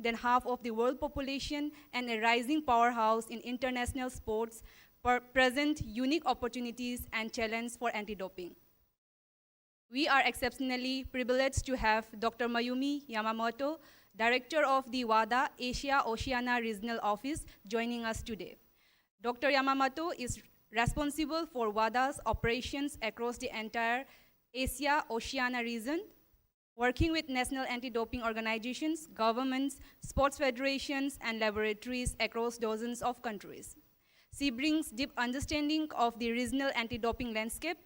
than half of the world population and a rising powerhouse in international sports, present unique opportunities and challenges for anti-doping. We are exceptionally privileged to have Dr. Mayumi Yamamoto, Director of the WADA Asia-Oceania Regional Office, joining us today. Dr. Yamamoto is responsible for WADA's operations across the entire Asia-Oceania region, working with national anti-doping organizations, governments, sports federations, and laboratories across dozens of countries. She brings deep understanding of the regional anti-doping landscape,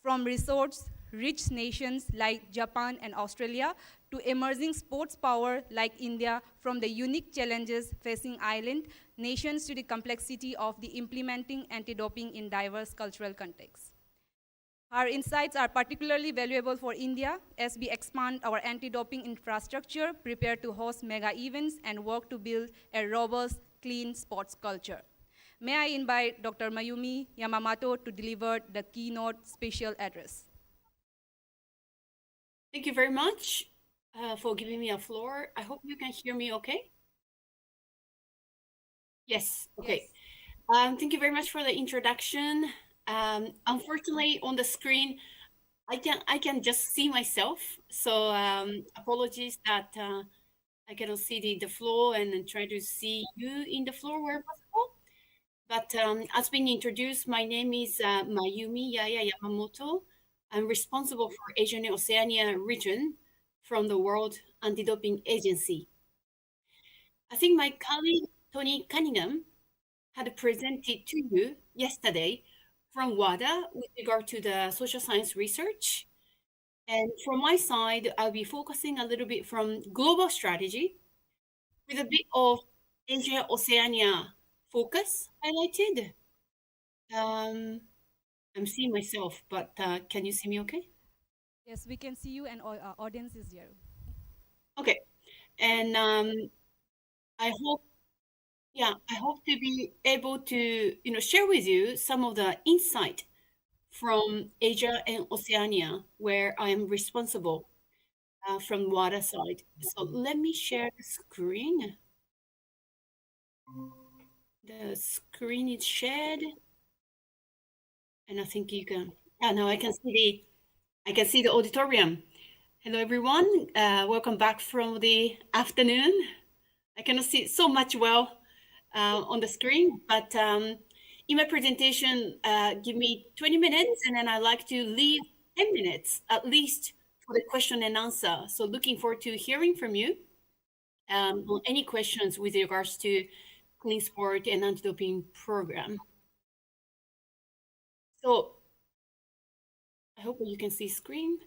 from resource-rich nations like Japan and Australia to emerging sports power like India, from the unique challenges facing island nations to the complexity of the implementing anti-doping in diverse cultural contexts. Her insights are particularly valuable for India as we expand our anti-doping infrastructure, prepare to host mega events, and work to build a robust, clean sports culture. May I invite Dr. Mayumi Yamamoto to deliver the keynote special address. Thank you very much for giving me a floor. I hope you can hear me okay. Yes, okay. Yes. Thank you very much for the introduction. Unfortunately, on the screen, I can just see myself. So apologies that I cannot see the floor and try to see you in the floor where possible. But as being introduced, my name is Mayumi Yamamoto. I'm responsible for Asian and Oceania region from the World Anti-Doping Agency. I think my colleague, Tony Cunningham, had presented to you yesterday from WADA with regard to the social science research. And from my side, I'll be focusing a little bit from global strategy with a bit of Asia Oceania focus highlighted. I'm seeing myself, but can you see me okay? Yes, we can see you and audience is here. Okay. And I hope to be able to, share with you some of the insight from Asia and Oceania, where I am responsible from water side. So let me share the screen. The screen is shared, and I think you can. Yeah, now I can see the auditorium. Hello, everyone. Welcome back from the afternoon. I cannot see so much well on the screen, but in my presentation, give me 20 minutes, and then I'd like to leave 10 minutes at least for the question and answer. So looking forward to hearing from you on any questions with regards to clean sport and anti-doping program. So I hope you can see screen.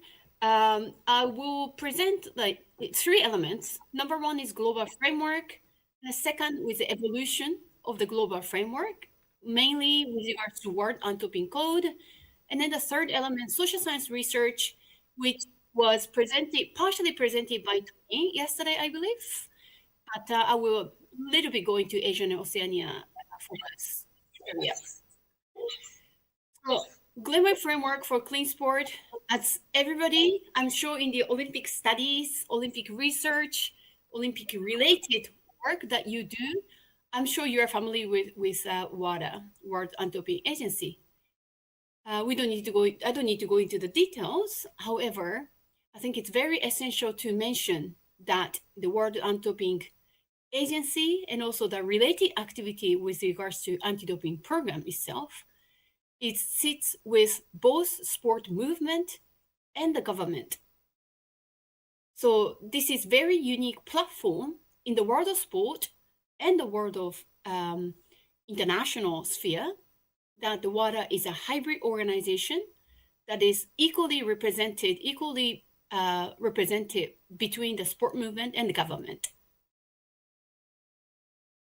I will present like 3 elements. Number 1 is global framework. The second with the evolution of the global framework, mainly with regards to World Anti-Doping Code. And then the third element, social science research, which was partially presented by Tony yesterday, I believe. But I will a little bit go into Asian and Oceania focus areas. So, global framework for clean sport, as everybody, I'm sure in the Olympic studies, Olympic research, Olympic related work that you do, I'm sure you are familiar with WADA, World Anti-Doping Agency. I don't need to go into the details. However, I think it's very essential to mention that the World Anti-Doping Agency and also the related activity with regards to anti-doping program itself, it sits with both sport movement and the government. So this is very unique platform in the world of sport and the world of international sphere, that the WADA is a hybrid organization that is equally represented between the sport movement and the government.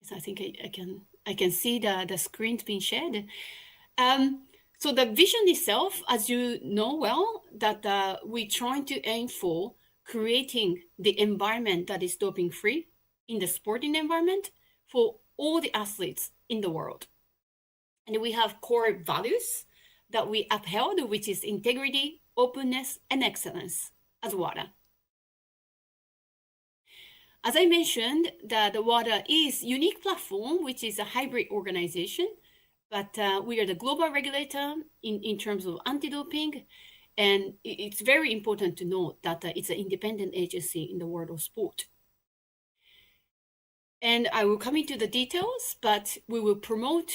So I think I can see the screens being shared. So the vision itself, as you know well, that we're trying to aim for creating the environment that is doping free in the sporting environment for all the athletes in the world. And we have core values that we upheld, which is integrity, openness, and excellence as WADA. As I mentioned, the WADA is unique platform, which is a hybrid organization, but we are the global regulator in terms of anti-doping. And it's very important to note that it's an independent agency in the world of sport. And I will come into the details, but we will promote,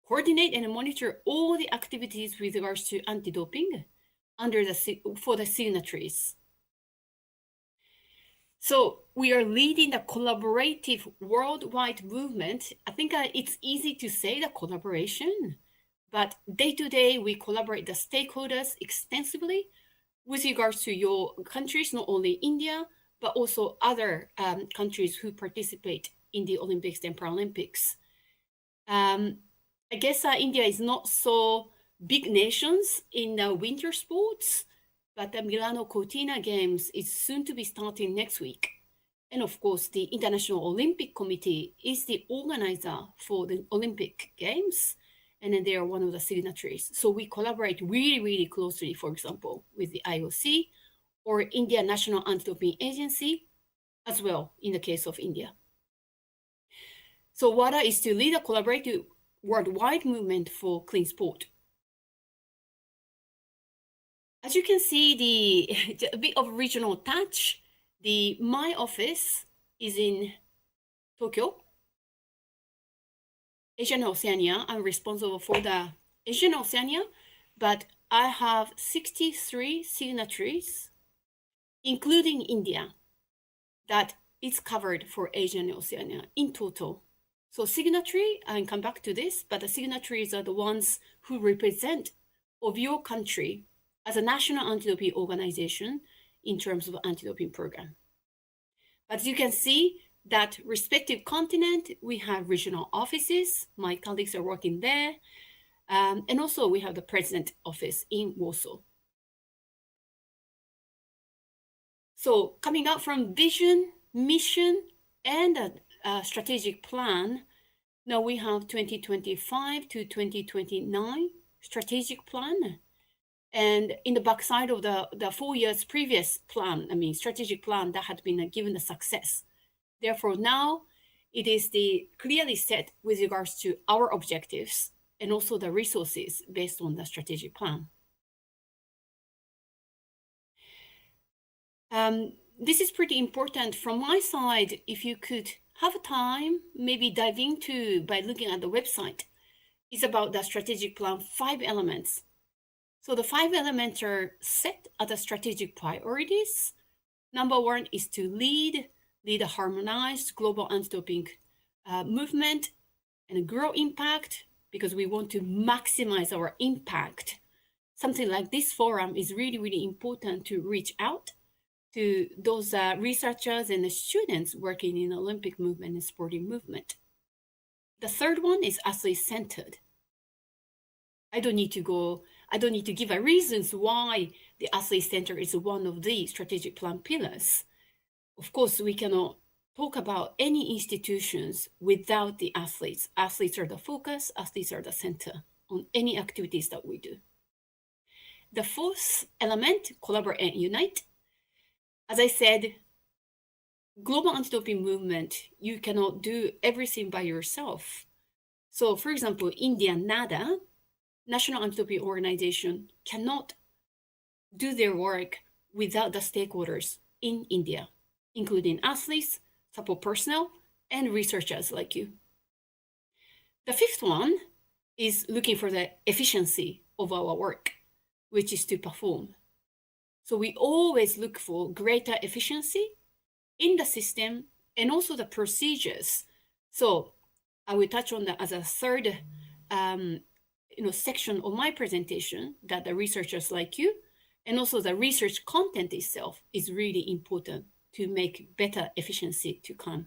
coordinate, and monitor all the activities with regards to anti-doping for the signatories. So we are leading the collaborative worldwide movement. I think it's easy to say the collaboration, but day to day, we collaborate the stakeholders extensively with regards to your countries, not only India, but also other countries who participate in the Olympics and Paralympics. I guess India is not so big nations in winter sports, but the Milano Cortina Games is soon to be starting next week. And of course, the International Olympic Committee is the organizer for the Olympic Games, and then they are one of the signatories. So we collaborate really, really closely, for example, with the IOC or India National Anti-Doping Agency, as well in the case of India. So WADA is to lead a collaborative worldwide movement for clean sport. As you can see, a bit of regional touch. My office is in Tokyo, Asia and Oceania. I'm responsible for the Asian Oceania, but I have 63 signatories, including India, that is covered for Asia and Oceania in total. So signatory, I can come back to this, but the signatories are the ones who represent of your country as a national anti-doping organization in terms of anti-doping program. As you can see, that respective continent, we have regional offices. My colleagues are working there. And also we have the president office in Warsaw. So coming out from vision, mission, and a strategic plan, now we have 2025 to 2029 strategic plan. And in the backside of the 4 years previous plan, strategic plan that had been given a success. Therefore, now it is clearly set with regards to our objectives and also the resources based on the strategic plan. This is pretty important from my side. If you could have time, maybe dive into by looking at the website, is about the strategic plan 5 elements. So the 5 elements are set as the strategic priorities. Number 1 is to lead a harmonized global anti-doping movement and grow impact, because we want to maximize our impact. Something like this forum is really, really important to reach out to those researchers and the students working in the Olympic movement and sporting movement. The third one is athlete-centered. I don't need to give a reasons why the athlete center is one of the strategic plan pillars. Of course, we cannot talk about any institutions without the athletes. Athletes are the focus, athletes are the center on any activities that we do. The fourth element, collaborate and unite. As I said, global anti-doping movement, you cannot do everything by yourself. So for example, India NADA, National Anti-Doping Organization, cannot do their work without the stakeholders in India, including athletes, support personnel, and researchers like you. The fifth one is looking for the efficiency of our work, which is to perform. So we always look for greater efficiency in the system and also the procedures. So I will touch on that as a third section of my presentation, that the researchers like you and also the research content itself is really important to make better efficiency to come.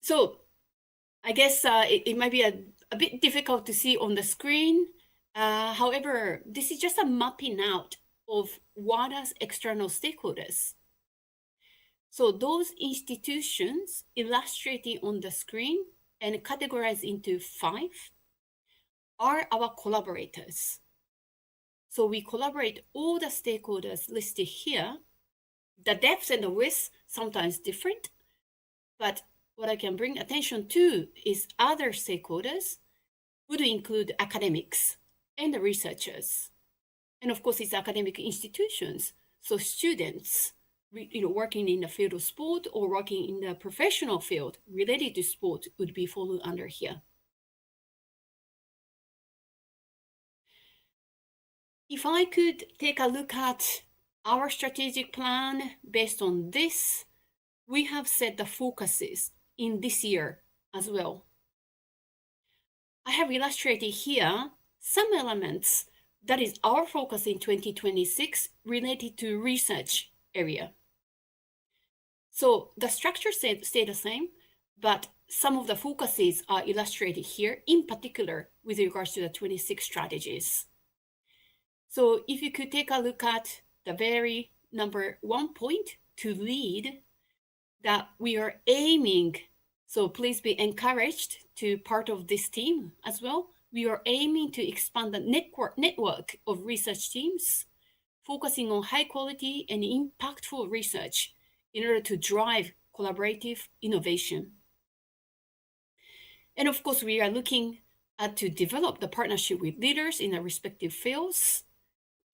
So I guess it might be a bit difficult to see on the screen. However, this is just a mapping out of WADA's external stakeholders. So those institutions illustrating on the screen and categorized into 5 are our collaborators. So we collaborate all the stakeholders listed here the depth and the width sometimes different, but what I can bring attention to is other stakeholders would include academics and the researchers. And of course, it's academic institutions. So students, working in the field of sport or working in the professional field related to sport would be followed under here. If I could take a look at our strategic plan based on this, we have set the focuses in this year as well. I have illustrated here some elements that is our focus in 2026 related to research area. So the structure stay the same, but some of the focuses are illustrated here, in particular with regards to the 26 strategies. So if you could take a look at the very number 1 point to lead, that we are aiming, so please be encouraged to part of this team as well. We are aiming to expand the network of research teams, focusing on high quality and impactful research in order to drive collaborative innovation. And of course, we are looking at to develop the partnership with leaders in their respective fields,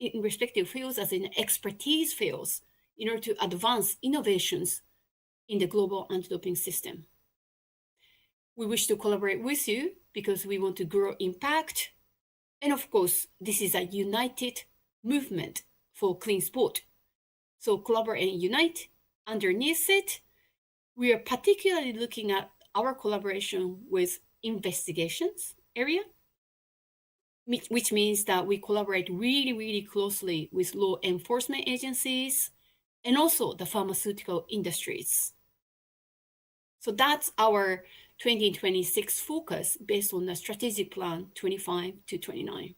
as in expertise fields, in order to advance innovations in the global anti-doping system. We wish to collaborate with you because we want to grow impact. And of course, this is a united movement for clean sport. So collaborate and unite. Underneath it, we are particularly looking at our collaboration with investigations area, which means that we collaborate really, really closely with law enforcement agencies and also the pharmaceutical industries. So that's our 2026 focus based on the strategic plan 25 to 29.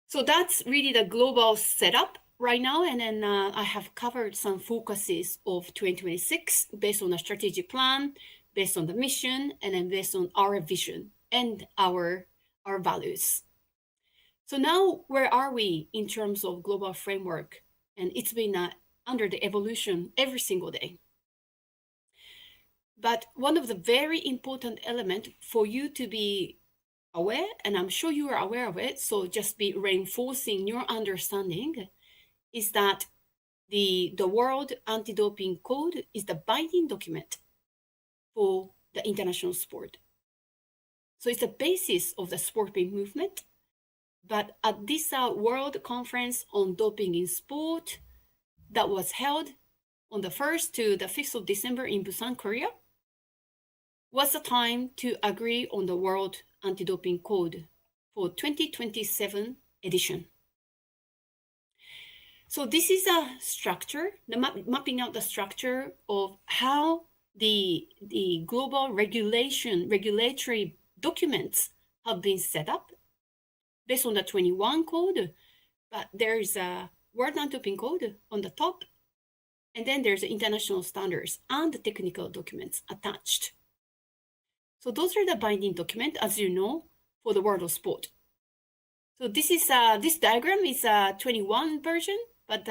So that's really the global setup right now. And then I have covered some focuses of 2026 based on the strategic plan, based on the mission, and then based on our vision and our values. So now where are we in terms of global framework? And it's been under the evolution every single day. But one of the very important elements for you to be aware, and I'm sure you are aware of it, so just be reinforcing your understanding, is that the World Anti-Doping Code is the binding document for the international sport. So it's the basis of the sport-based movement. But at this World Conference on Doping in Sport that was held on the 1st to the 5th of December in Busan, Korea, was the time to agree on the World Anti-Doping Code for 2027 edition. So this is a structure, mapping out the structure of how the global regulatory documents have been set up based on the 21 code, but there's a World Anti-Doping Code on the top, and then there's international standards and the technical documents attached. So those are the binding document, as you know, for the world of sport. So this is this diagram is a 21 version, but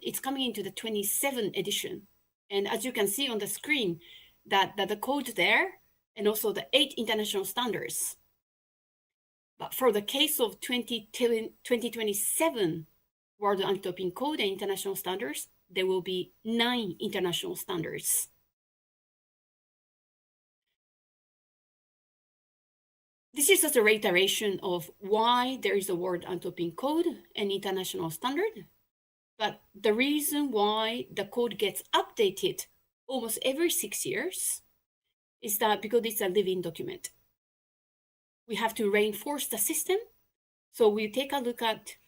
it's coming into the 27 edition. And as you can see on the screen, that the code there, and also the 8 international standards. But for the case of 2027 World Anti-Doping Code and international standards, there will be 9 international standards. This is just a reiteration of why there is a World Anti-Doping Code and international standard. But the reason why the code gets updated almost every 6 years is that because it's a living document. We have to reinforce the system. So we take a look at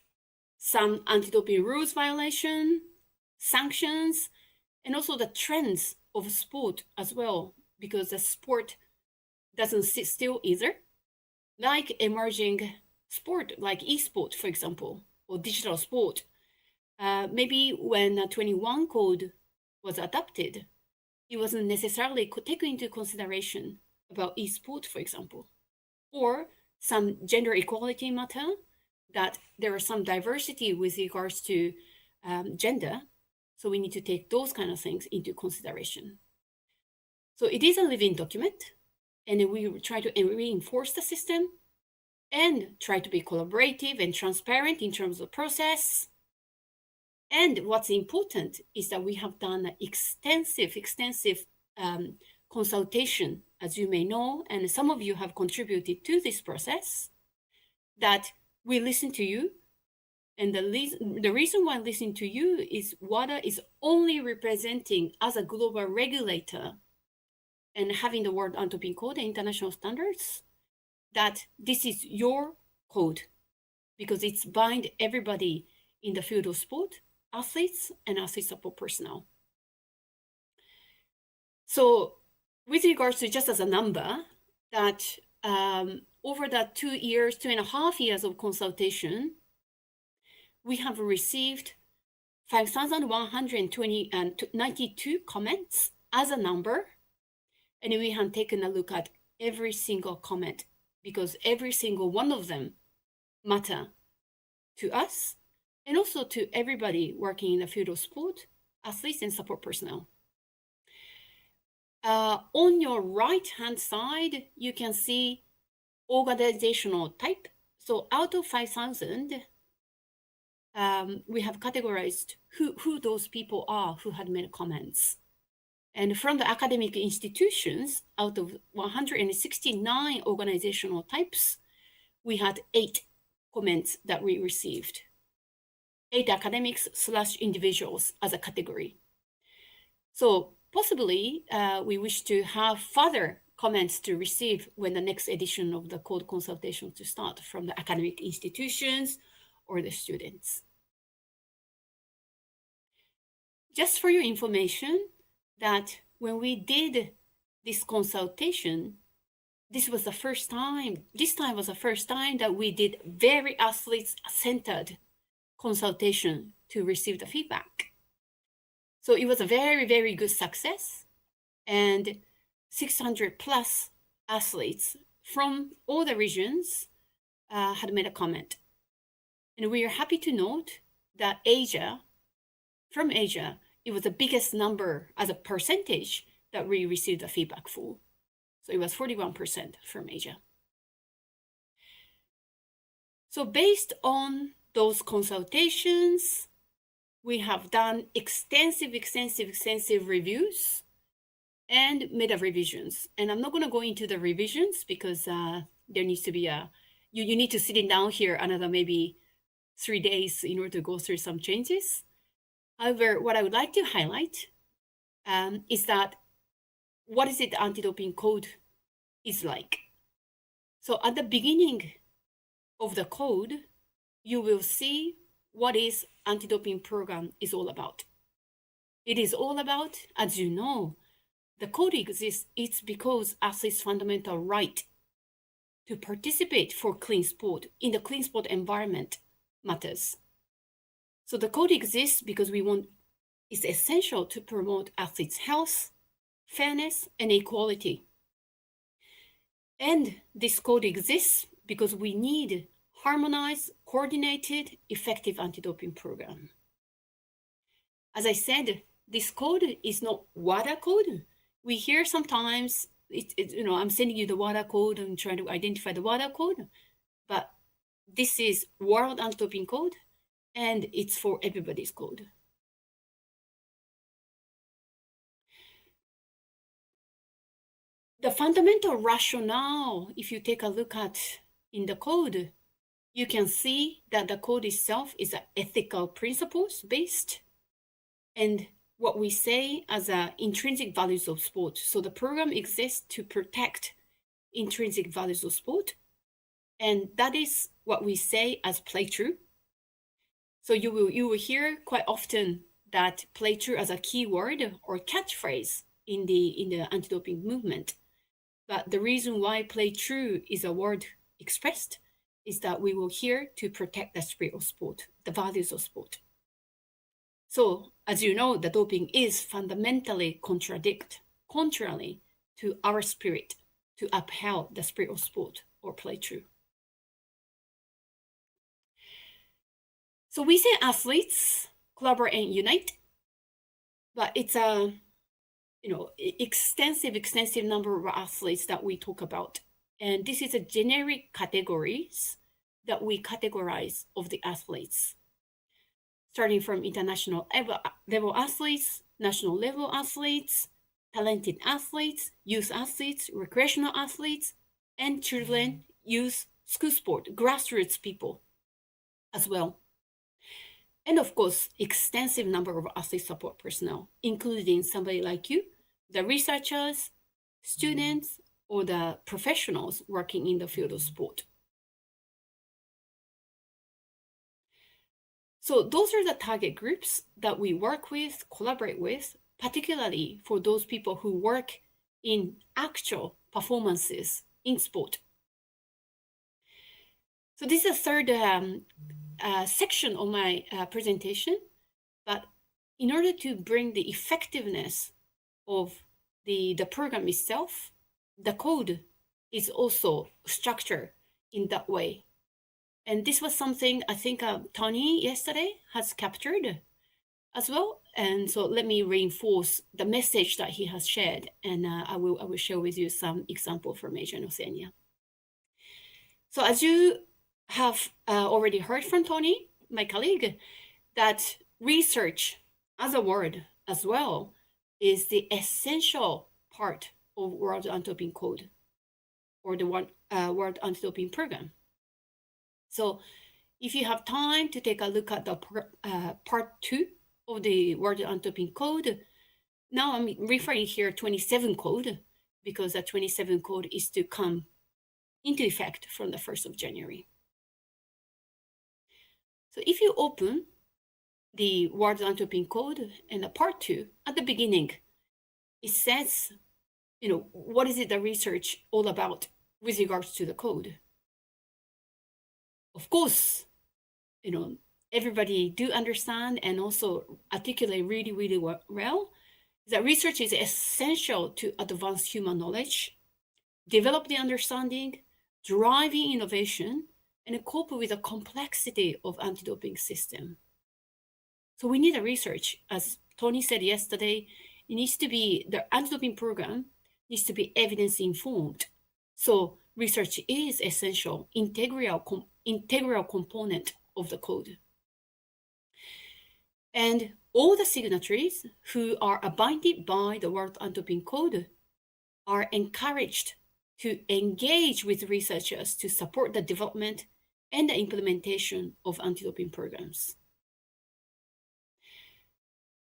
some anti-doping rules violation, sanctions, and also the trends of sport as well, because the sport doesn't sit still either. Like emerging sport, like e-sport, for example, or digital sport. Maybe when the 21 code was adopted, it wasn't necessarily taken into consideration about e-sport, for example, or some gender equality matter, that there are some diversity with regards to gender. So we need to take those kind of things into consideration. So it is a living document, and we try to reinforce the system and try to be collaborative and transparent in terms of process. And what's important is that we have done extensive consultation, as you may know, and some of you have contributed to this process, that we listen to you. And the reason why I listen to you is WADA is only representing as a global regulator and having the World Anti-Doping Code and international standards, that this is your code because it's bind everybody in the field of sport, athletes and athlete support personnel. So with regards to just as a number, that over the 2.5 years of consultation, we have received 5,192 comments as a number, and we have taken a look at every single comment because every single one of them matter to us and also to everybody working in the field of sport, athletes and support personnel. On your right-hand side, you can see organizational type. So out of 5,000, we have categorized who those people are who had made comments. And from the academic institutions, out of 169 organizational types, we had 8 comments that we received. 8 academics/individuals as a category. So possibly we wish to have further comments to receive when the next edition of the code consultation to start from the academic institutions or the students. Just for your information, that when we did this consultation, this was the first time that we did very athlete-centered consultation to receive the feedback. So it was a very, very good success, and 600 plus athletes from all the regions had made a comment. And we are happy to note that from Asia, it was the biggest number as a percentage that we received the feedback for. So it was 41% from Asia. So based on those consultations, we have done extensive reviews and made revisions. And I'm not going to go into the revisions because there needs to be you need to sit down here another maybe 3 days in order to go through some changes. However, what I would like to highlight is that what is it the anti-doping code is like. So at the beginning of the code, you will see what is anti-doping program is all about. It is all about, as you know, the code exists, it's because athletes' fundamental right to participate for clean sport in the clean sport environment matters. So the code exists because it's essential to promote athletes' health, fairness, and equality. And this code exists because we need harmonized, coordinated, effective anti-doping program. As I said, this code is not WADA code. We hear sometimes, I'm sending you the WADA code and trying to identify the WADA code, but this is World Anti-Doping Code, and it's for everybody's code. The fundamental rationale, if you take a look at in the code, you can see that the code itself is ethical principles based, and what we say as intrinsic values of sport. So the program exists to protect intrinsic values of sport, and that is what we say as play true. So you will hear quite often that play true as a keyword or catchphrase in the anti-doping movement. But the reason why play true is a word expressed is that we will here to protect the spirit of sport, the values of sport. So as you know, the doping is fundamentally contrary to our spirit to upheld the spirit of sport or play true. So we say athletes collaborate and unite. But it's a extensive number of athletes that we talk about. And this is a generic categories that we categorize of the athletes, starting from international level athletes, national level athletes, talented athletes, youth athletes, recreational athletes, and children, youth, school sport, grassroots people as well. And of course, extensive number of athlete support personnel, including somebody like you, the researchers, students, or the professionals working in the field of sport. So those are the target groups that we work with, collaborate with, particularly for those people who work in actual performances in sport. So this is the third section of my presentation, but in order to bring the effectiveness of the program itself, the code is also structured in that way. And this was something I think Tony yesterday has captured as well. And so let me reinforce the message that he has shared, and I will share with you some example from Asia and Oceania. So as you have already heard from Tony, my colleague, that research as a word as well is the essential part of World Anti-Doping Code or the World Anti-Doping Program. So if you have time to take a look at the part 2 of the World Anti-Doping Code, now I'm referring here 27 code because the 27 code is to come into effect from the 1st of January. So if you open the World Anti-Doping Code and the part 2, at the beginning, it says, what is it the research all about with regards to the code? Of course, everybody do understand and also articulate really, really well that research is essential to advance human knowledge, develop the understanding, driving innovation, and cope with the complexity of anti-doping system. So we need a research, as Tony said yesterday, the anti-doping program needs to be evidence informed. So research is essential, integral component of the code. And all the signatories who are abided by the World Anti-Doping Code are encouraged to engage with researchers to support the development and the implementation of anti-doping programs.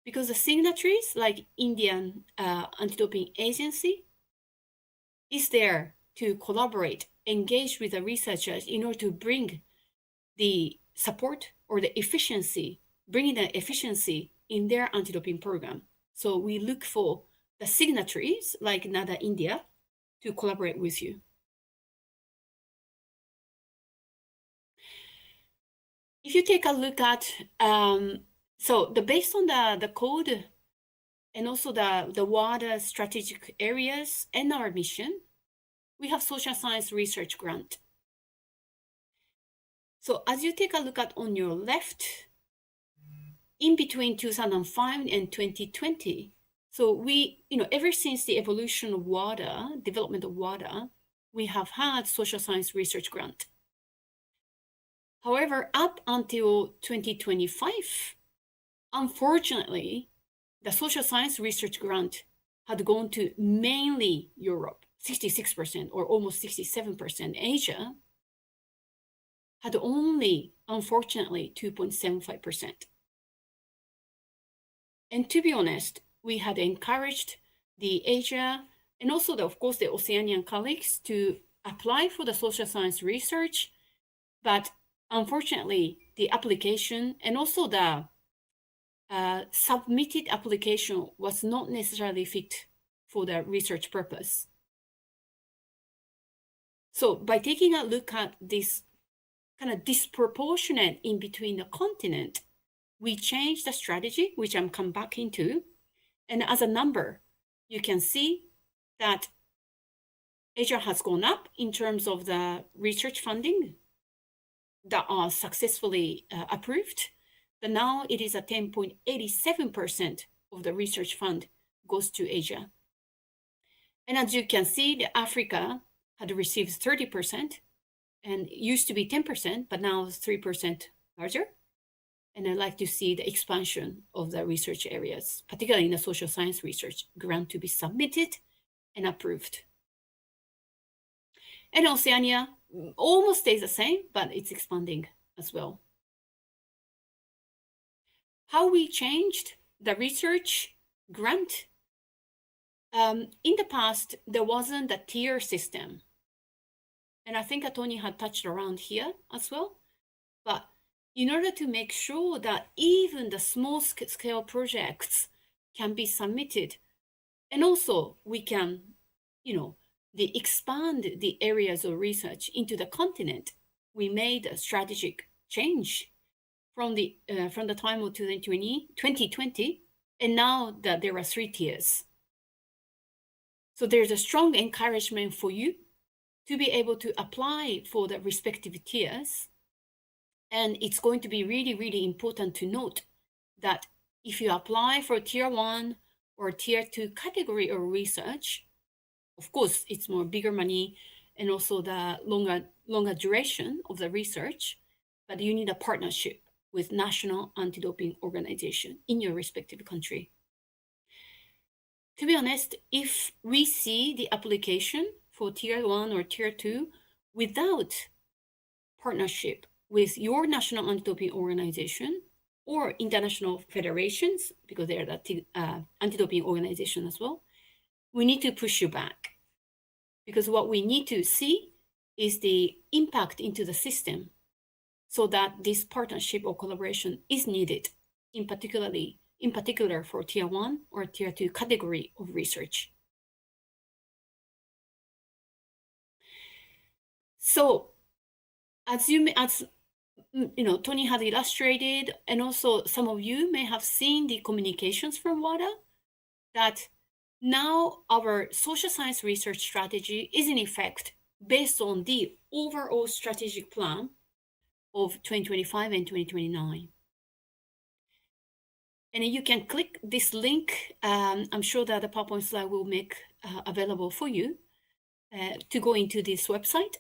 Because the signatories, like Indian Anti-Doping Agency, is there to collaborate, engage with the researchers in order to bring the support or the efficiency, bringing the efficiency in their anti-doping program. So we look for the signatories, like NADA India, to collaborate with you. If you take a look at, based on the code and also the WADA strategic areas and our mission, we have social science research grant. So as you take a look at on your left, in between 2005 and 2020, so we, ever since the evolution of WADA, development of WADA, we have had social science research grant. However, up until 2025, unfortunately, the social science research grant had gone to mainly Europe, 66% or almost 67%. Asia had only, unfortunately, 2.75%. And to be honest, we had encouraged the Asia and also, of course, the Oceanian colleagues to apply for the social science research, but unfortunately, the application and also the submitted application was not necessarily fit for the research purpose. So by taking a look at this kind of disproportionate in between the continent, we changed the strategy, which I'm come back into. And as a number, you can see that Asia has gone up in terms of the research funding that are successfully approved. but now it is at 10.87% of the research fund goes to Asia. And as you can see, the Africa had received 30% and used to be 10%, but now it's 3% larger. And I'd like to see the expansion of the research areas, particularly in the social science research grant to be submitted and approved. And Oceania almost stays the same, but it's expanding as well. How we changed the research grant? In the past, there wasn't a tier system. And I think Tony had touched around here as well. But in order to make sure that even the small scale projects can be submitted, and also we can, expand the areas of research into the continent, we made a strategic change from the time of 2020, and now that there are 3 tiers. So there's a strong encouragement for you to be able to apply for the respective tiers. And it's going to be really, really important to note that if you apply for tier 1 or tier 2 category of research, of course, it's more bigger money and also the longer duration of the research, but you need a partnership with national anti-doping organization in your respective country. To be honest, if we see the application for tier 1 or tier 2 without partnership with your national anti-doping organization or international federations, because they're the anti-doping organization as well, we need to push you back. Because what we need to see is the impact into the system so that this partnership or collaboration is needed, in particular for tier 1 or tier 2 category of research. So as Tony had illustrated, and also some of you may have seen the communications from WADA, that now our social science research strategy is in effect based on the overall strategic plan of 2025 and 2029. And you can click this link. I'm sure that the PowerPoint slide will make available for you to go into this website.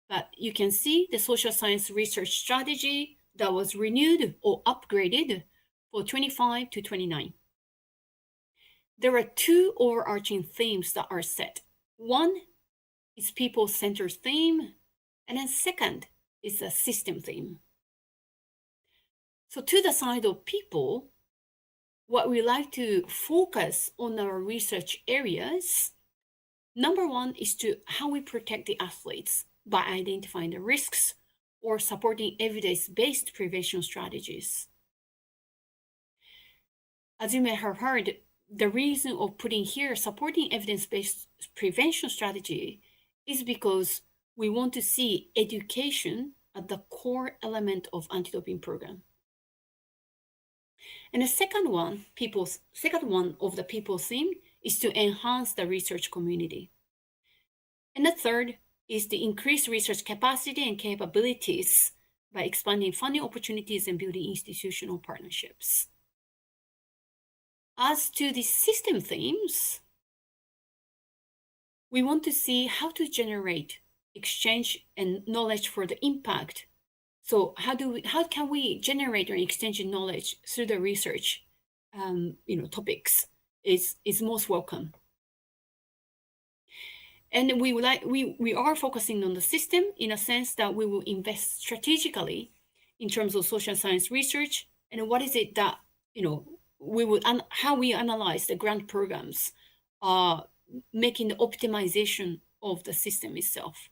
But you can see the social science research strategy that was renewed or upgraded for 25 to 29. There are 2 overarching themes that are set. One is people-centered theme, and then second is a system theme. So to the side of people, what we like to focus on our research areas, number 1 is to how we protect the athletes by identifying the risks or supporting evidence-based prevention strategies. As you may have heard, the reason of putting here supporting evidence-based prevention strategy is because we want to see education at the core element of anti-doping program. And the second one of the people theme is to enhance the research community. And the third is to increase research capacity and capabilities by expanding funding opportunities and building institutional partnerships. As to the system themes, we want to see how to generate exchange and knowledge for the impact. So how can we generate or exchange knowledge through the research topics is most welcome. And we are focusing on the system in a sense that we will invest strategically in terms of social science research, and what is it that how we analyze the grant programs, making the optimization of the system itself.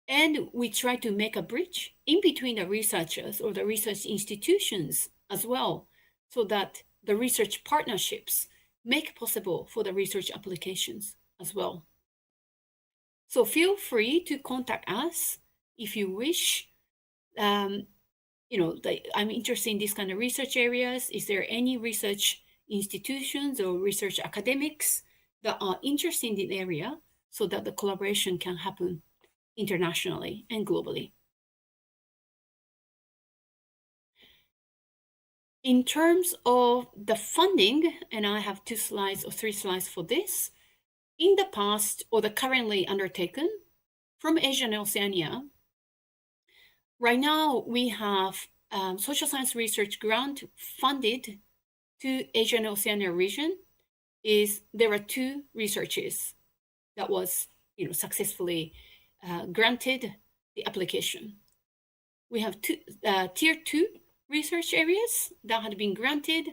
And we try to make a bridge in between the researchers or the research institutions as well, so that the research partnerships make possible for the research applications as well. So feel free to contact us if you wish. I'm interested in these kind of research areas. Is there any research institutions or research academics that are interested in the area so that the collaboration can happen internationally and globally? In terms of the funding, and I have 2 slides or 3 slides for this, in the past or the currently undertaken from Asia and Oceania, right now we have social science research grant funded to Asia and Oceania region. There are 2 researches that was successfully granted the application. We have tier 2 research areas that had been granted.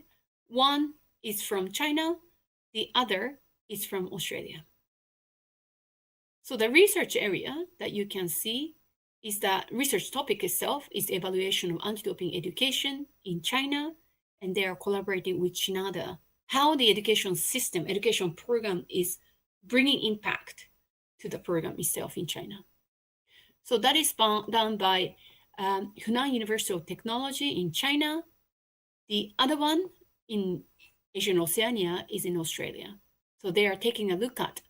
One is from China, the other is from Australia. So the research area that you can see is that research topic itself is evaluation of anti-doping education in China, and they are collaborating with Shinada, how the education system, education program is bringing impact to the program itself in China. So that is done by Hunan University of Technology in China. The other one in Asian Oceania is in Australia. So they are taking a look at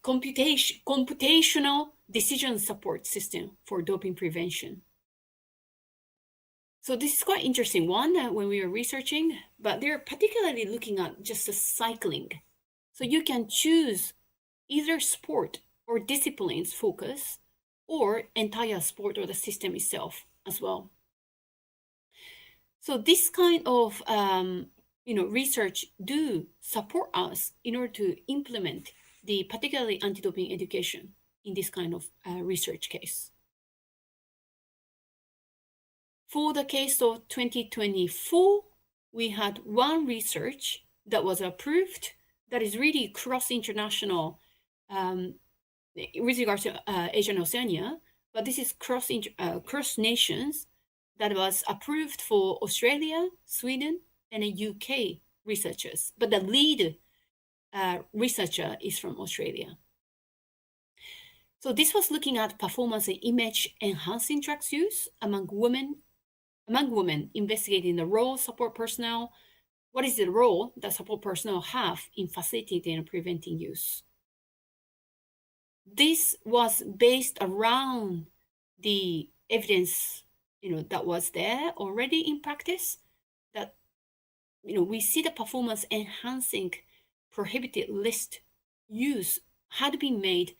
computational decision support system for doping prevention. So this is quite interesting one when we were researching, but they're particularly looking at just the cycling. So you can choose either sport or disciplines focus or entire sport or the system itself as well. So this kind of research do support us in order to implement the particularly anti-doping education in this kind of research case. For the case of 2024, we had one research that was approved that is really cross-international with regards to Asia and Oceania, but this is cross nations that was approved for Australia, Sweden, and the UK researchers. But the lead researcher is from Australia. So this was looking at performance and image enhancing drugs use among women investigating the role of support personnel. What is the role that support personnel have in facilitating and preventing use? This was based around the evidence, that was there already in practice, that, we see the performance enhancing prohibited list use had been made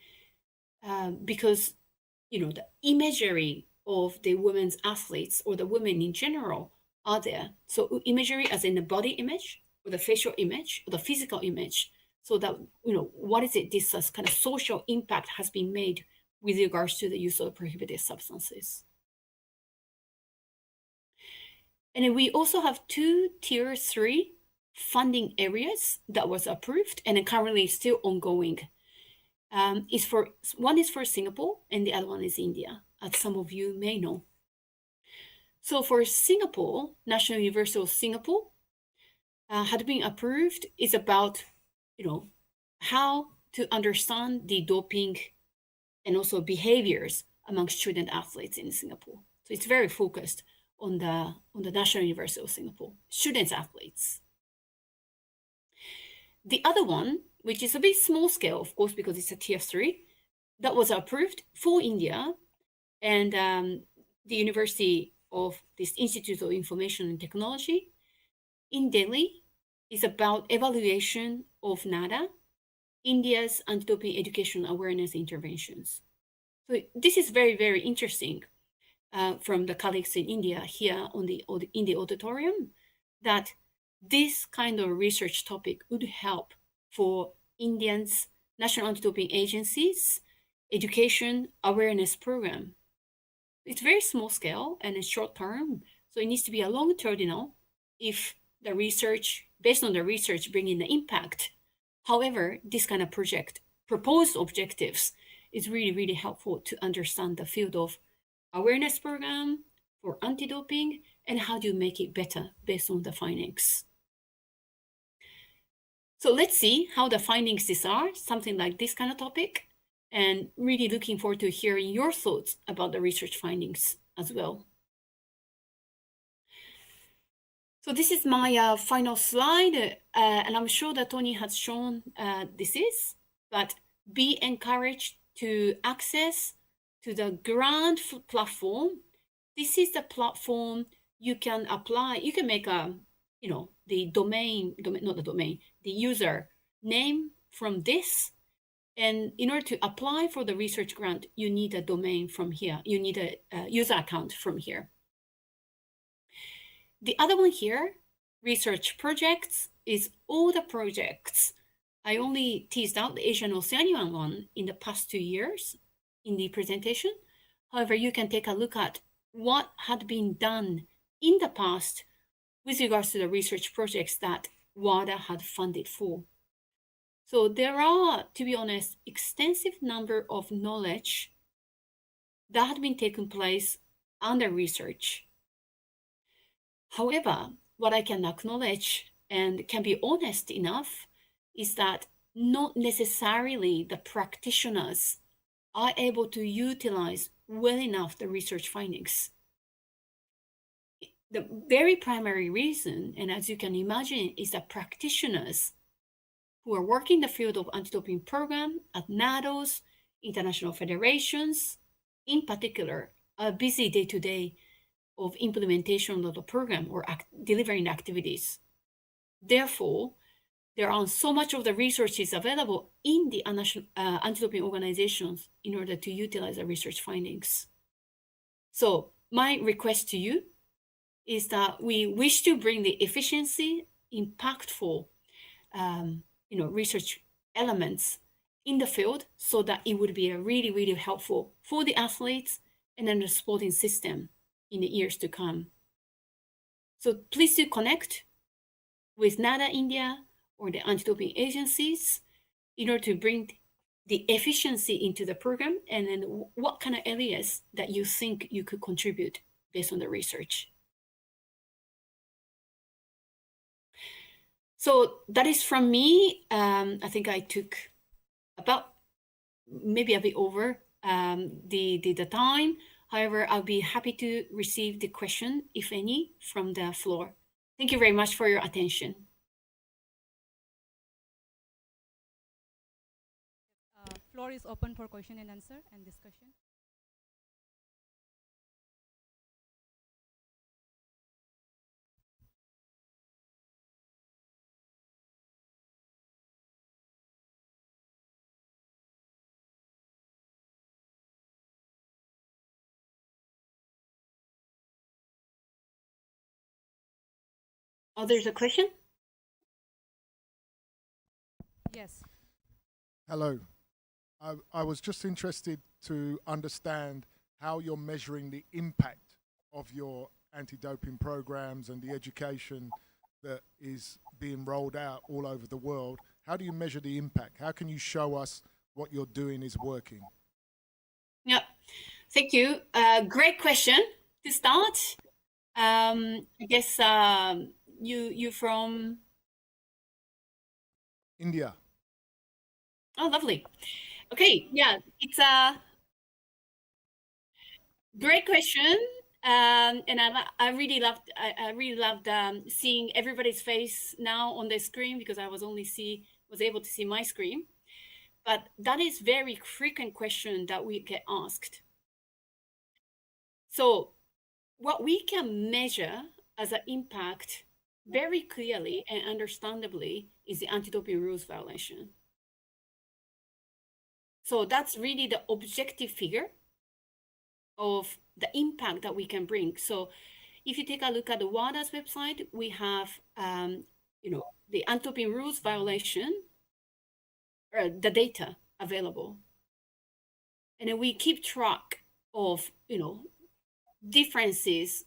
because, the imagery of the women's athletes or the women in general are there. So imagery as in the body image or the facial image or the physical image, so that, what is it, this kind of social impact has been made with regards to the use of prohibited substances. And then we also have 2 tier 3 funding areas that was approved and currently still ongoing. One is for Singapore and the other one is India, as some of you may know. So for Singapore, National University of Singapore had been approved is about, how to understand the doping and also behaviors among student athletes in Singapore. So it's very focused on the National University of Singapore, students athletes. The other one, which is a bit small scale, of course, because it's a tier 3, that was approved for India and the University of this Institute of Information and Technology in Delhi is about evaluation of NADA, India's anti-doping education awareness interventions. So this is very, very interesting from the colleagues in India here in the auditorium, that this kind of research topic would help for Indians' national anti-doping agencies education awareness program. It's very small scale and it's short term, so it needs to be a longitudinal if the research, based on the research, bringing the impact. However, this kind of proposed objectives is really, really helpful to understand the field of awareness program for anti-doping and how do you make it better based on the findings. So let's see how the findings these are, something like this kind of topic, and really looking forward to hearing your thoughts about the research findings as well. So this is my final slide, and I'm sure that Tony has shown this is, but be encouraged to access to the grant platform. This is the platform you can apply, you can make a, the not the domain, the user name from this. And in order to apply for the research grant, you need a domain from here. You need a user account from here. The other one here, research projects, is all the projects. I only teased out the Asian Oceanian one in the past 2 years in the presentation. However, you can take a look at what had been done in the past with regards to the research projects that WADA had funded for. So there are, to be honest, extensive number of knowledge that had been taken place under research. However, what I can acknowledge and can be honest enough is that not necessarily the practitioners are able to utilize well enough the research findings. The very primary reason, and as you can imagine, is that practitioners who are working in the field of anti-doping program at NADOs, international federations, in particular, are busy day-to-day of implementation of the program or delivering activities. Therefore, there aren't so much of the resources available in the anti-doping organizations in order to utilize the research findings. So my request to you is that we wish to bring the efficiency, impactful, research elements in the field so that it would be really, really helpful for the athletes and then the sporting system in the years to come. So please do connect with NADA India or the anti-doping agencies in order to bring the efficiency into the program, and then what kind of areas that you think you could contribute based on the research. So that is from me. I think I took about maybe a bit over the time. However, I'll be happy to receive the question, if any, from the floor. Thank you very much for your attention. Floor is open for question and answer and discussion. Oh, there's a question? Yes. Hello. I was just interested to understand how you're measuring the impact of your anti-doping programs and the education that is being rolled out all over the world. How do you measure the impact? How can you show us what you're doing is working? Yeah, thank you. Great question to start. I guess you're from India. Oh, lovely. Okay, yeah, it's a great question, and I really loved seeing everybody's face now on the screen, because I was able to see my screen. But that is very frequent question that we get asked. So what we can measure as an impact very clearly and understandably is the anti-doping rules violation. So that's really the objective figure of the impact that we can bring. So if you take a look at the WADA's website, we have, the anti-doping rules violation, the data available. And then we keep track of, differences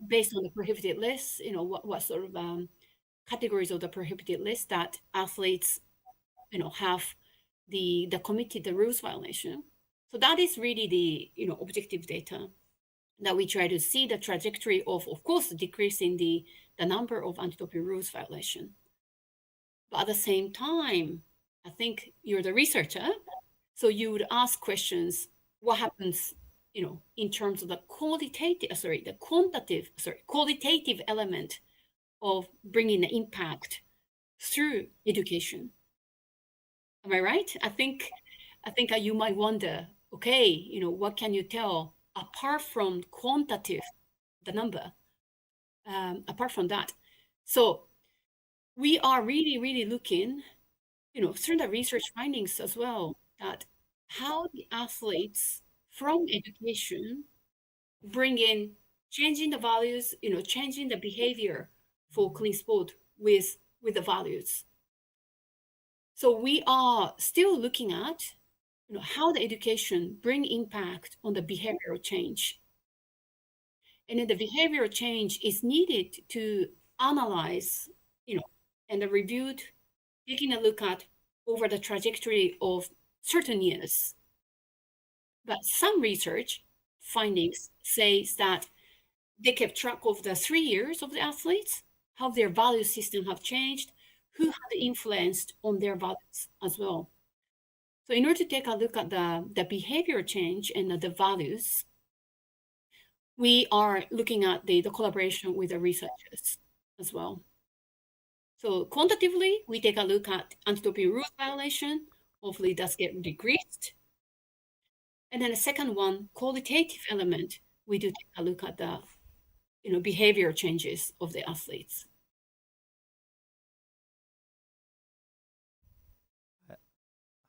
based on the prohibited list, what sort of categories of the prohibited list that athletes, have the rules violation. So that is really the objective data that we try to see the trajectory of course, decreasing the number of anti-doping rules violation. But at the same time, I think you're the researcher, so you would ask questions: what happens, in terms of the qualitative element of bringing the impact through education? Am I right? I think you might wonder, okay, what can you tell apart from quantitative the number. Apart from that, so we are really looking, through the research findings as well, that how the athletes from education bring in changing the values, changing the behavior for clean sport with the values. So we are still looking at, how the education bring impact on the behavioral change. And then the behavioral change is needed to analyze, and reviewed, taking a look at over the trajectory of certain years. But some research findings says that they kept track of the 3 years of the athletes, how their value system have changed, who had influenced on their values as well. So in order to take a look at the behavior change and the values, we are looking at the collaboration with the researchers as well. So quantitatively, we take a look at anti-doping rules violation. Hopefully that's get decreased. And then the second one, qualitative element, we do take a look at the behavior changes of the athletes.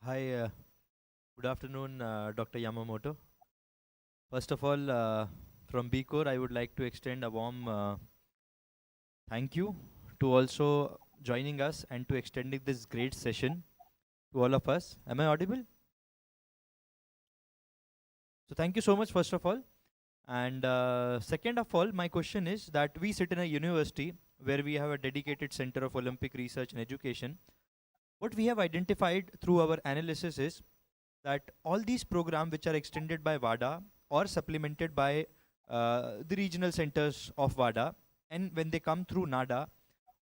Hi, good afternoon, Dr. Yamamoto. First of all, from BCOR, I would like to extend a warm thank you to also joining us and to extending this great session to all of us. Am I audible? So thank you so much, first of all. And second of all, my question is that we sit in a university where we have a dedicated Center of Olympic Research and Education. What we have identified through our analysis is that all these programs which are extended by WADA or supplemented by the regional centers of WADA, and when they come through NADA,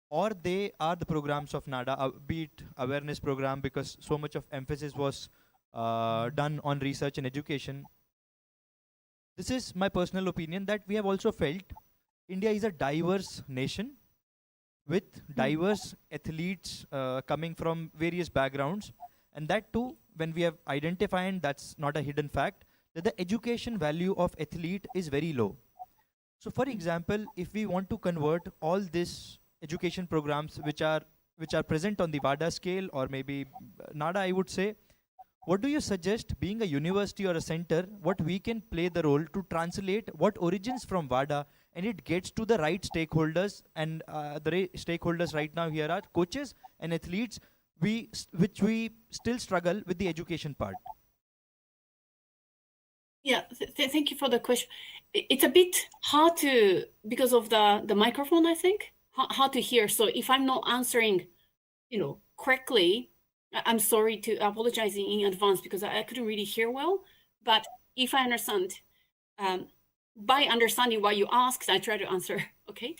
or they are the programs of NADA, be it awareness program, because so much of emphasis was done on research and education. This is my personal opinion that we have also felt India is a diverse nation with diverse athletes coming from various backgrounds, and that too, when we have identified, and that's not a hidden fact, that the education value of athlete is very low. So for example, if we want to convert all these education programs which are present on the WADA scale or maybe NADA, I would say, what do you suggest, being a university or a center, what we can play the role to translate what origins from WADA and it gets to the right stakeholders? And stakeholders right now here are coaches and athletes, which we still struggle with the education part. Yeah, thank you for the question. It's a bit hard to, because of the microphone, I think, hard to hear. So if I'm not answering, correctly, I'm sorry to apologize in advance because I couldn't really hear well. But if I understand, by understanding what you asked, I try to answer. Okay.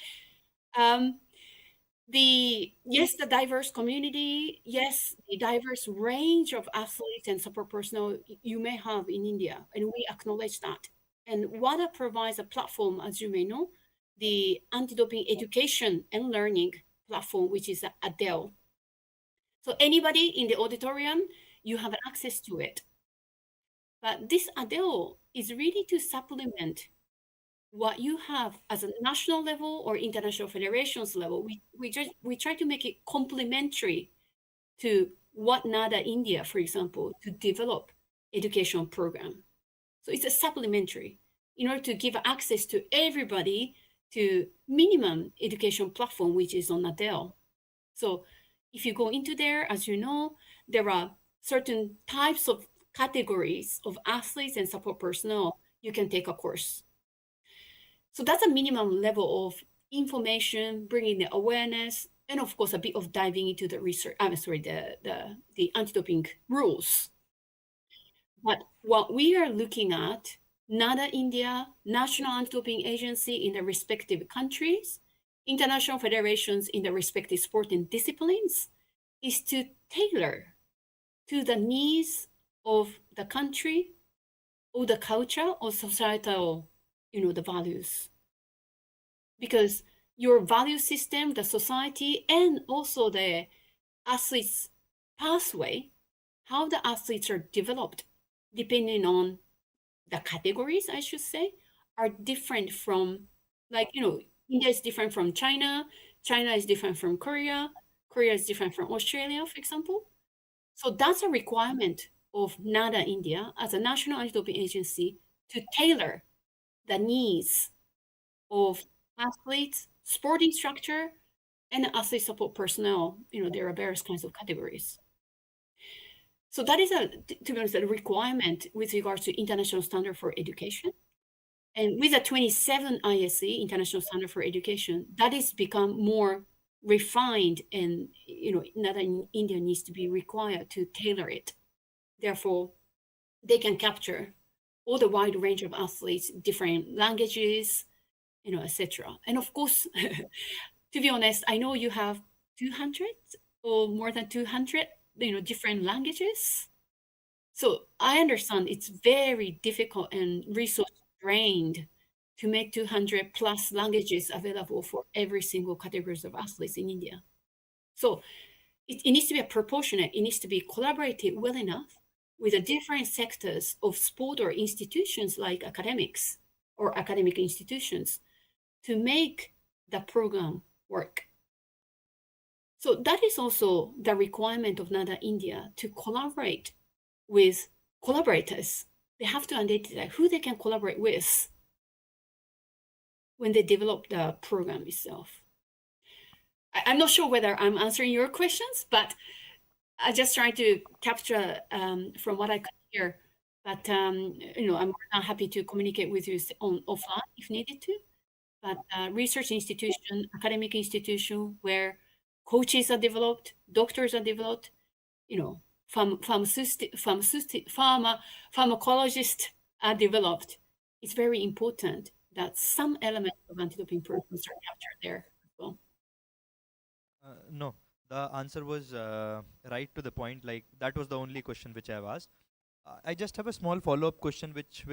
Yes, the diverse community, yes, the diverse range of athletes and support personnel you may have in India, and we acknowledge that. And WADA provides a platform, as you may know, the anti-doping education and learning platform, which is ADEL. So anybody in the auditorium, you have access to it. But this ADEL is really to supplement what you have as a national level or international federations level. We try to make it complementary to what NADA India, for example, to develop education program. So it's a supplementary in order to give access to everybody to minimum education platform, which is on ADEL. So if you go into there, as you know, there are certain types of categories of athletes and support personnel you can take a course. So that's a minimum level of information, bringing the awareness, and of course, a bit of diving into the research, the anti-doping rules. But what we are looking at, NADA India, National Anti-Doping Agency in the respective countries, international federations in the respective sport and disciplines, is to tailor to the needs of the country or the culture or societal, the values. Because your value system, the society, and also the athletes' pathway, how the athletes are developed, depending on the categories, I should say, are different from Like, India is different from China. China is different from Korea. Korea is different from Australia, for example. So that's a requirement of NADA India as a national anti-doping agency to tailor the needs of athletes, sport instructor, and athlete support personnel. There are various kinds of categories. So that is to be honest, a requirement with regards to international standard for education. And with the 27 ISE, International Standard for Education, that is become more refined, and NADA in India needs to be required to tailor it. Therefore, they can capture all the wide range of athletes, different languages, etc. And of course, to be honest, I know you have 200 or more than 200, different languages. So I understand it's very difficult and resource drained to make 200 plus languages available for every single categories of athletes in India. So it needs to be proportionate. It needs to be collaborated well enough with the different sectors of sport or institutions like academics or academic institutions to make the program work. So that is also the requirement of NADA India to collaborate with collaborators. They have to identify who they can collaborate with when they develop the program itself. I'm not sure whether I'm answering your questions, but I just try to capture from what I could hear. But I'm not happy to communicate with you on offline if needed to. But research institution, academic institution where coaches are developed, doctors are developed, pharmacologists are developed. It's very important that some elements of anti-doping programs are captured there as well. No, the answer was right to the point. Like that was the only question which I have asked. I just have a small follow-up question which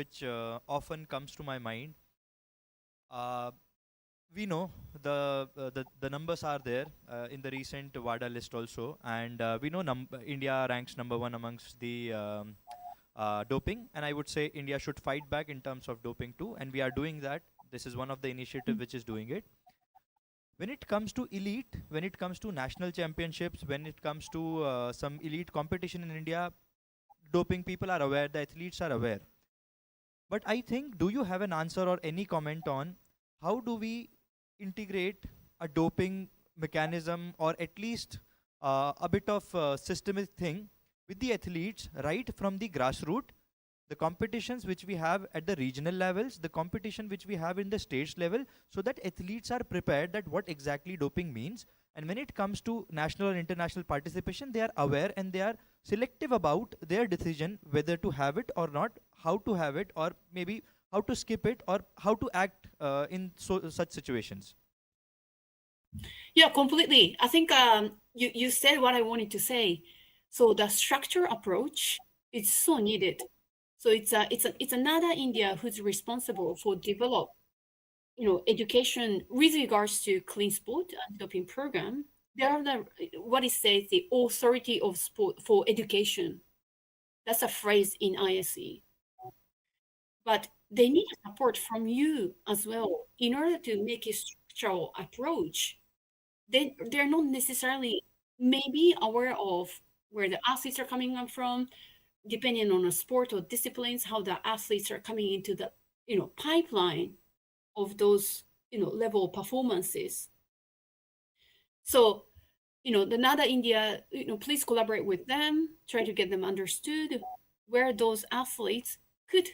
often comes to my mind. Uh, we know the numbers are there in the recent WADA list also, and we know India ranks number one amongst the doping, and I would say India should fight back in terms of doping too, and we are doing that. This is one of the initiative which is doing it. When it comes to elite, when it comes to national championships, when it comes to some elite competition in India, doping people are aware, the athletes are aware. But I think, do you have an answer or any comment on how do we integrate a doping mechanism, or at least a bit of systemic thing with the athletes right from the grassroots, the competitions which we have at the regional levels, the competition which we have in the states level, so that athletes are prepared that what exactly doping means. And when it comes to national or international participation, they are aware and they are selective about their decision whether to have it or not, how to have it, or maybe how to skip it, or how to act in such situations. Yeah, completely. I think you said what I wanted to say. So the structure approach is so needed. So it's another India who's responsible for develop, education with regards to clean sport and doping program. They are what it says, the authority of sport for education. That's a phrase in ISE. But they need support from you as well in order to make a structural approach. They're not necessarily maybe aware of where the athletes are coming up from, depending on the sport or disciplines, how the athletes are coming into the pipeline of those level performances. So the NADA India, please collaborate with them, try to get them understood where those athletes could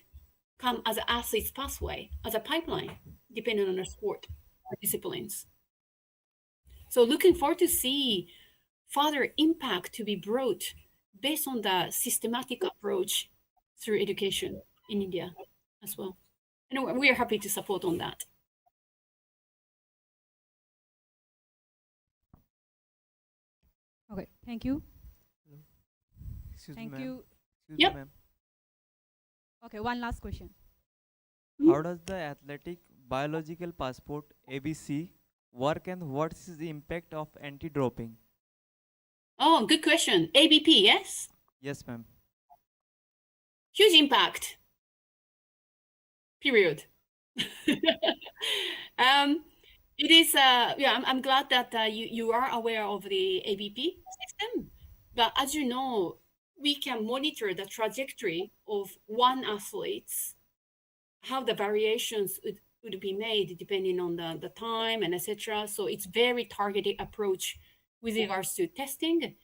come as an athlete's pathway, as a pipeline, depending on the sport or disciplines. So looking forward to see further impact to be brought based on the systematic approach through education in India as well. And we are happy to support on that. Okay, thank you. Excuse Thank me, ma'am. you. Excuse Yep. me, ma'am. Okay, one last question. How does the athletic biological passport ABC work, and what is the impact of anti-doping? Oh, good question. ABP, yes? Yes, ma'am. Huge impact. Period. It is, yeah, I'm glad that you are aware of the ABP system. But as you know, we can monitor the trajectory of one athlete's, how the variations would be made depending on the time and etc. So it's very targeted approach with regards to testing.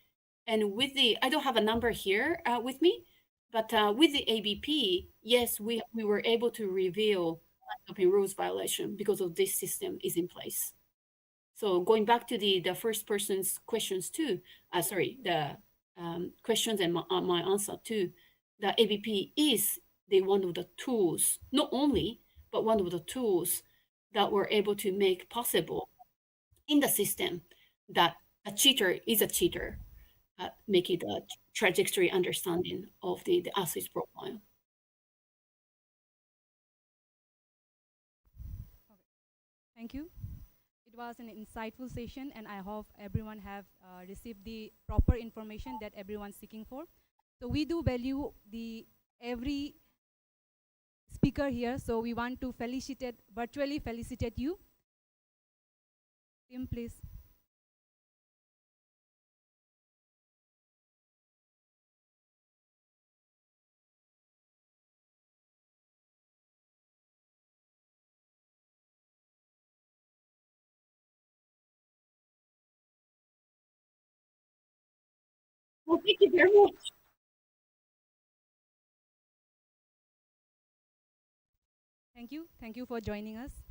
And with the, I don't have a number here with me, but with the ABP, yes, we were able to reveal anti-doping rules violation because of this system is in place. So going back to the first person's questions too, sorry, the questions and my answer too, the ABP is the one of the tools, not only, but one of the tools that we're able to make possible in the system that a cheater is a cheater, making the trajectory understanding of the athlete's profile. Thank you. It was an insightful session, and I hope everyone have received the proper information that everyone's seeking for. So we do value the every speaker here, so we want to virtually felicitate you. Tim, please. Well, thank you very much. Thank you. Thank you for joining us.